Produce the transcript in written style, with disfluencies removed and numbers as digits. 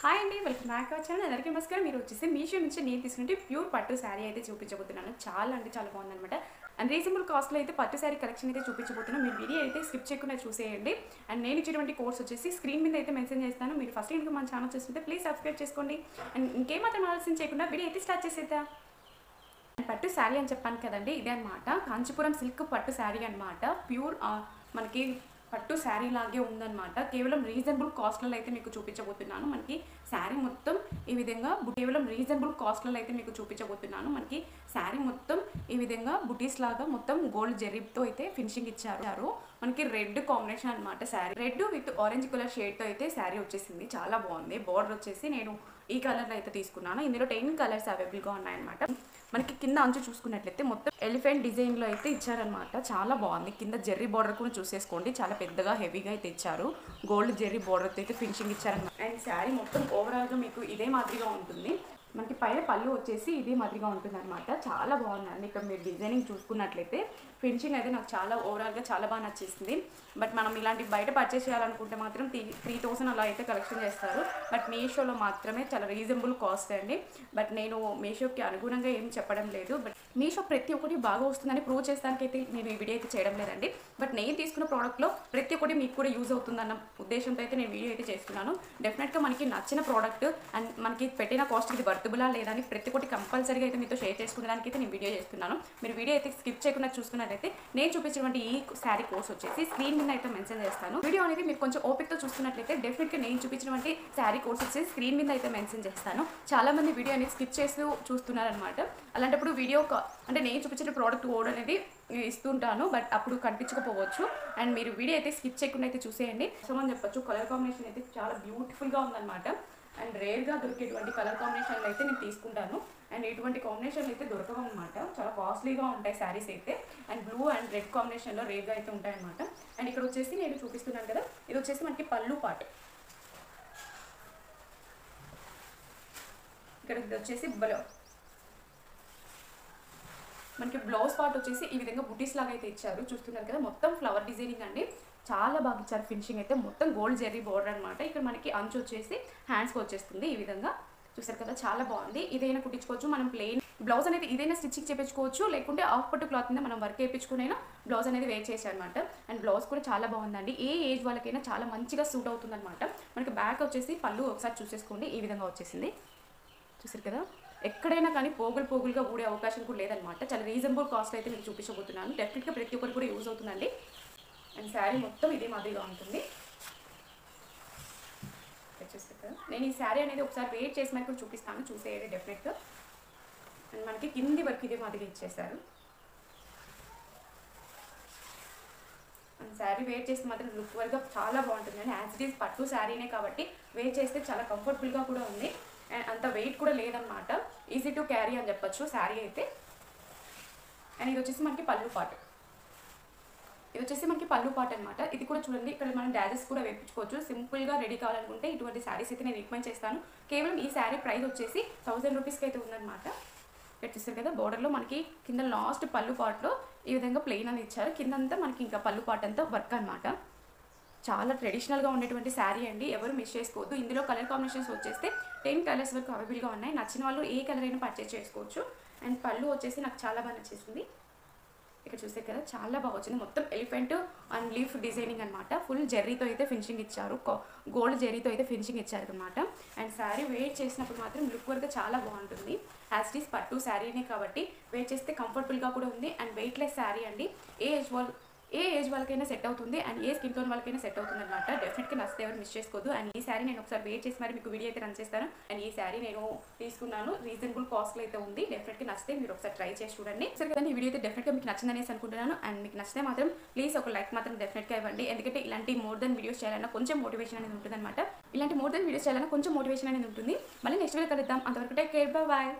Hi అండి, welcome back our channel. అందరికీ నమస్కారం. మీరు వచ్చేసి మీషో నుంచి నేను తీసుకుంటే ప్యూర్ పట్టు శారీ అయితే చూపించబోతున్నాను. చాలా అంటే చాలా బాగుందన్నమాట. అండ్ రీజనబుల్ కాస్ట్లో అయితే పట్టు శారీ కలెక్షన్ అయితే చూపించబోతున్నాను. మీరు వీడియో అయితే స్కిప్ చేయకుండా చూసేయండి. అండ్ నేను ఇచ్చేటువంటి కోర్స్ వచ్చేసి స్క్రీన్ మీద అయితే మెన్షన్ చేస్తాను. మీరు ఫస్ట్ ఇంకా మన ఛానల్ చూస్తుంటే ప్లీజ్ సబ్స్క్రైబ్ చేసుకోండి. అండ్ ఇంకేమాత్రం ఆలస్యం చేయకుండా వీడియో అయితే స్టార్ట్ చేసేద్దాం. పట్టు శారీ అని చెప్పాను కదండి, ఇదే అనమాట. కాంచీపురం సిల్క్ పట్టు శారీ అనమాట. ప్యూర్ మనకి పట్టు శారీ లాగే ఉందన్నమాట. కేవలం రీజనబుల్ కాస్ట్లలో అయితే మీకు చూపించబోతున్నాను. మనకి శారీ మొత్తం ఈ విధంగా కేవలం రీజనబుల్ కాస్ట్లలో అయితే మీకు చూపించబోతున్నాను. మనకి శారీ మొత్తం ఈ విధంగా బుటీస్ లాగా మొత్తం గోల్డ్ జెరీతో అయితే ఫినిషింగ్ ఇచ్చారు. మనకి రెడ్ కాంబినేషన్ అనమాట. Sari red with orange colour షేడ్తో అయితే శారీ వచ్చేసింది. చాలా బాగుంది. బార్డర్ వచ్చేసి నేను ఈ కలర్లో అయితే తీసుకున్నాను. ఇందులో 10 కలర్స్ అవైలబుల్గా ఉన్నాయన్నమాట. మనకి కింద అంచు చూసుకున్నట్లయితే మొత్తం ఎలిఫెంట్ డిజైన్లో అయితే ఇచ్చారనమాట. చాలా బాగుంది. కింద జెర్రీ బార్డర్ కూడా చూసేసుకోండి. చాలా పెద్దగా హెవీగా అయితే ఇచ్చారు. గోల్డ్ జెర్రీ బార్డర్తో అయితే ఫినిషింగ్ ఇచ్చారనమాట. అండ్ శారీ మొత్తం ఓవరాల్గా మీకు ఇదే మాదిరిగా ఉంటుంది. మనకి పైన పళ్ళు వచ్చేసి ఇదే మాదిరిగా ఉంటుంది అనమాట. చాలా బాగుందండి. ఇక్కడ మీరు డిజైనింగ్ చూసుకున్నట్లయితే ఫినిషింగ్ అయితే నాకు చాలా ఓవరాల్గా చాలా బాగా నచ్చేసింది. బట్ మనం ఇలాంటి బయట పర్చేస్ చేయాలనుకుంటే మాత్రం 3000 అలా అయితే కలెక్షన్ చేస్తారు. బట్ మీషోలో మాత్రమే చాలా రీజనబుల్ కాస్ట్ అండి. బట్ నేను మీషోకి అనుగుణంగా ఏం చెప్పడం లేదు. బట్ మీషో ప్రతి ఒక్కటి బాగా వస్తుందని ప్రూవ్ చేస్తానికైతే నేను ఈ వీడియో అయితే చేయడం లేదండి. బట్ నేను తీసుకున్న ప్రోడక్ట్లో ప్రతి ఒక్కటి మీకు కూడా యూజ్ అవుతుందన్న ఉద్దేశంతో అయితే నేను వీడియో అయితే చేస్తున్నాను. డెఫినెట్గా మనకి నచ్చిన ప్రోడక్ట్ అండ్ మనకి పెట్టిన కాస్ట్కి ఇది వర్తబులా లేదా అని ప్రతి ఒక్కటి కంపల్సరీగా అయితే మీతో షేర్ చేసుకునేదానికి అయితే నేను వీడియో చేస్తున్నాను. మీరు వీడియో అయితే స్కిప్ చేయకుండా చూసుకున్నట్లయితే నేను చూపించినటువంటి ఈ శారీ కోర్స్ వచ్చేసి స్క్రీన్ మీద అయితే మెన్షన్ చేస్తాను. వీడియో అనేది మీరు కొంచెం ఓపికతో చూస్తున్నట్లయితే డెఫినెట్గా నేను చూపించినటువంటి శారీ కోర్స్ వచ్చేసి స్క్రీన్ మీద అయితే మెన్షన్ చేస్తాను. చాలా మంది వీడియో అనేది స్కిప్ చేస్తూ చూస్తున్నారనమాట. అలాంటప్పుడు వీడియో అంటే నేను చూపించిన ప్రోడక్ట్ కోడ్ అనేది ఇస్తుంటాను. బట్ అప్పుడు కనిపించకపోవచ్చు. అండ్ మీరు వీడియో అయితే స్కిప్ చేయకుండా అయితే చూసేయండి. సో అని చెప్పొచ్చు. కలర్ కాంబినేషన్ అయితే చాలా బ్యూటిఫుల్గా ఉందన్నమాట. అండ్ రేర్గా దొరికేటువంటి కలర్ కాంబినేషన్లు అయితే నేను తీసుకుంటాను. అండ్ ఇటువంటి కాంబినేషన్లు అయితే దొరకవు అనమాట. చాలా కాస్ట్లీగా ఉంటాయి శారీస్ అయితే. అండ్ బ్లూ అండ్ రెడ్ కాంబినేషన్లో రేర్గా అయితే ఉంటాయన్నమాట. అండ్ ఇక్కడ వచ్చేసి నేను చూపిస్తున్నాను కదా, ఇది వచ్చేసి మనకి పళ్ళు పార్ట్. ఇక్కడ ఇది వచ్చేసి మనకి బ్లౌజ్ పార్ట్ వచ్చేసి ఈ విధంగా బుటీస్ లాగా అయితే ఇచ్చారు. చూస్తున్నారు కదా, మొత్తం ఫ్లవర్ డిజైనింగ్ అండి. చాలా బాగా ఇచ్చారు. ఫినిషింగ్ అయితే మొత్తం గోల్డ్ జెర్రీ బోర్డర్ అనమాట. ఇక్కడ మనకి అంచు వచ్చేసి హ్యాండ్స్కి వచ్చేస్తుంది. ఈ విధంగా చూసారు కదా, చాలా బాగుంది. ఇదైనా కుట్టించుకోవచ్చు. మనం ప్లెయిన్ బ్లౌజ్ అనేది ఇదైనా స్టిచ్చింగ్ చేయించుకోవచ్చు. లేకుంటే ఆఫ్ పట్టు క్లాత్ మీద మనం వర్క్ వేయించుకునైనా బ్లౌజ్ అనేది వేర్ చేసాం అనమాట. అండ్ బ్లౌజ్ కూడా చాలా బాగుందండి. ఏ ఏజ్ వాళ్ళకైనా చాలా మంచిగా సూట్ అవుతుంది అనమాట. మనకి బ్యాక్ వచ్చేసి పళ్ళు ఒకసారి చూసేసుకోండి. ఈ విధంగా వచ్చేసింది. చూసారు కదా, ఎక్కడైనా కానీ పోగులుగా ఊడే అవకాశం కూడా లేదనమాట. చాలా రీజనబుల్ కాస్ట్ అయితే మీకు చూపించబోతున్నాను. డెఫినెట్గా ప్రతి ఒక్కరు కూడా యూజ్ అవుతుందండి. అండ్ శారీ మొత్తం ఇదే మాదిరిగా ఉంటుంది. చూస్తారు కదా, నేను ఈ శారీ అనేది ఒకసారి వెయిట్ చేసి మరి కూడా చూపిస్తాను. చూసేయండి డెఫినెట్గా. అండ్ మనకి కింది వరకు ఇదే మాదిరిగా ఇచ్చేసారు. అండ్ శారీ వేర్ చేస్తే మాత్రం లుక్ వరకు చాలా బాగుంటుంది. అండ్ యాజ్ ఇట్ ఈస్ పట్టు శారీనే కాబట్టి వేర్ చేస్తే చాలా కంఫర్టబుల్గా కూడా ఉంది. అండ్ అంత వెయిట్ కూడా లేదనమాట. ఈజీ టు క్యారీ అని చెప్పచ్చు శారీ అయితే. అండ్ ఇది వచ్చేసి మనకి పళ్ళు పార్ట్. ఇది వచ్చేసి మనకి పళ్ళు పార్ట్ అనమాట. ఇది కూడా చూడండి, ఇక్కడ మనం డాజెస్ కూడా వేయించుకోవచ్చు. సింపుల్గా రెడీ కావాలనుకుంటే ఇటువంటి శారీస్ అయితే నేను రికమెండ్ చేస్తాను. కేవలం ఈ శారీ ప్రైస్ వచ్చేసి 1000 రూపీస్కి అయితే ఉందన్నమాట. ఇక్కడ చూస్తారు కదా, బోర్డర్లో మనకి కింద లాస్ట్ పళ్ళు పార్ట్లో ఈ విధంగా ప్లెయిన్ అని ఇచ్చారు. కిందంతా మనకి ఇంకా పళ్ళు పార్ట్ అంతా వర్క్ అనమాట. చాలా ట్రెడిషనల్గా ఉండేటువంటి శారీ అండి. ఎవరు మిస్ చేసుకోవద్దు. ఇందులో కలర్ కాంబినేషన్స్ వచ్చేస్తే 10 కలర్స్ వరకు అవైలబుల్గా ఉన్నాయి. నచ్చిన వాళ్ళు ఏ కలర్ అయినా పర్చేస్ చేసుకోవచ్చు. అండ్ పళ్ళు వచ్చేసి నాకు చాలా బాగా నచ్చేసింది. ఇక్కడ చూస్తే కదా, చాలా బాగా వచ్చింది. మొత్తం ఎలిఫెంట్ అండ్ లీఫ్ డిజైనింగ్ అనమాట. ఫుల్ జెర్రీతో అయితే ఫినిషింగ్ ఇచ్చారు. గోల్డ్ జెర్రీతో అయితే ఫినిషింగ్ ఇచ్చారు అనమాట. అండ్ శారీ వేర్ చేసినప్పుడు మాత్రం లుక్ వరకు చాలా బాగుంటుంది. యాజ్ ఇట్ ఈస్ పట్టు శారీనే కాబట్టి వేర్ చేస్తే కంఫర్టబుల్గా కూడా ఉంది. అండ్ వెయిట్లెస్ శారీ అండి. ఏ ఏజ్ వాళ్ళకైనా సెట్ అవుతుంది. అండ్ ఏ స్కిన్ టోన్ వాళ్ళకైనా సెట్ అవుతుంది అనమాట. డెఫినెట్గా నచ్చితే ఎవరు మిస్ చేసుకోవద్దు. అండ్ ఈ శారీ నేను ఒకసారి వెయిట్ చేసి మరి మీకు వీడియో అయితే రన్ చేస్తాను. అండ్ ఈ శారీ నేను తీసుకున్నాను. రీజనబుల్ కాస్ట్లో అయితే ఉంది. డెఫినెట్గా నచ్చితే మీరు ఒకసారి ట్రై చేసి చూడండి. సరే కదండి, ఈ వీడియో అయితే డెఫినెట్గా మీకు నచ్చిందనేసి అనుకుంటున్నాను. అండ్ మీకు నచ్చితే మాత్రం ప్లీజ్ ఒక లైక్ మాత్రం డెఫినెట్గా ఇవ్వండి. ఎందుకంటే ఇలాంటి మోర్ దెన్ వీడియోస్ చేయాలన్నా కొంచెం మోటివేషన్ అనేది ఉంటుంది అనమాట. ఇలాంటి మోర్ దెన్ వీడియోస్ చేయాలన్నా కొంచెం మోటివేషన్ అనేది ఉంటుంది. మళ్ళీ నెక్స్ట్ వీడియో కలుద్దాం. అంతవరకు టేక్ కేర్, బై బాయ్.